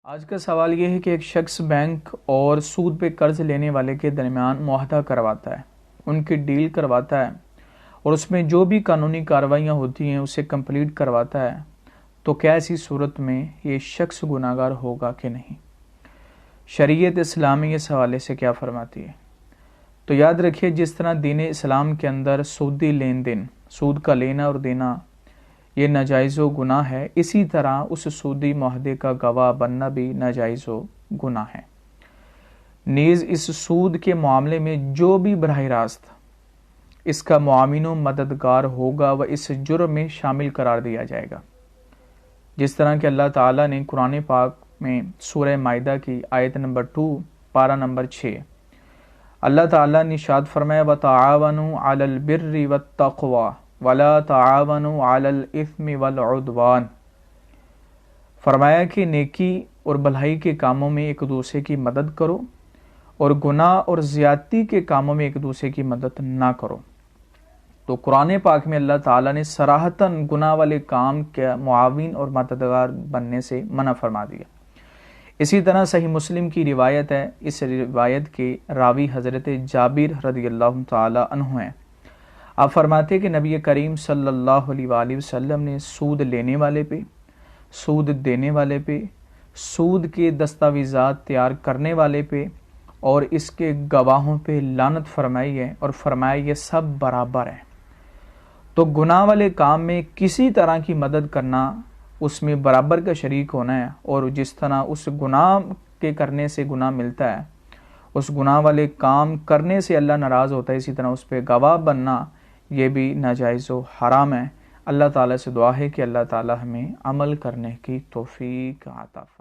آج کا سوال یہ ہے کہ ایک شخص بینک اور سود پہ قرض لینے والے کے درمیان معاہدہ کرواتا ہے، ان کی ڈیل کرواتا ہے اور اس میں جو بھی قانونی کارروائیاں ہوتی ہیں اسے کمپلیٹ کرواتا ہے، تو کیا ایسی صورت میں یہ شخص گناہگار ہوگا کہ نہیں؟ شریعت اسلامی اس حوالے سے کیا فرماتی ہے؟ تو یاد رکھیے، جس طرح دین اسلام کے اندر سودی لین دین، سود کا لینا اور دینا یہ ناجائز و گناہ ہے، اسی طرح اس سودی معاہدے کا گواہ بننا بھی ناجائز و گناہ ہے۔ نیز اس سود کے معاملے میں جو بھی براہ راست اس کا معاون و مددگار ہوگا وہ اس جرم میں شامل قرار دیا جائے گا، جس طرح کہ اللہ تعالیٰ نے قرآن پاک میں سورہ مائدہ کی آیت نمبر 2 پارہ نمبر 6 اللہ تعالیٰ نے ارشاد فرمایا وَتَعَاوَنُوا عَلَى الْبِرِّ وَالتَّقْوَى وَلَا تَعَاوَنُوا عَلَى الْإِثْمِ وَالْعُدْوَانِ، فرمایا کہ نیکی اور بھلائی کے کاموں میں ایک دوسرے کی مدد کرو اور گناہ اور زیادتی کے کاموں میں ایک دوسرے کی مدد نہ کرو۔ تو قرآن پاک میں اللہ تعالیٰ نے صراحتاً گناہ والے کام کے معاون اور مددگار بننے سے منع فرما دیا۔ اسی طرح صحیح مسلم کی روایت ہے، اس روایت کے راوی حضرت جابر رضی اللہ تعالی عنہ ہیں۔ آپ فرماتے کہ نبی کریم صلی اللہ علیہ وآلہ وسلم نے سود لینے والے پہ، سود دینے والے پہ، سود کے دستاویزات تیار کرنے والے پہ اور اس کے گواہوں پہ لعنت فرمائی ہے اور فرمایا یہ سب برابر ہیں۔ تو گناہ والے کام میں کسی طرح کی مدد کرنا، اس میں برابر کا شریک ہونا ہے، اور جس طرح اس گناہ کے کرنے سے گناہ ملتا ہے، اس گناہ والے کام کرنے سے اللہ ناراض ہوتا ہے، اسی طرح اس پہ گواہ بننا یہ بھی ناجائز و حرام ہے۔ اللہ تعالیٰ سے دعا ہے کہ اللہ تعالیٰ ہمیں عمل کرنے کی توفیق عطا فرمائے۔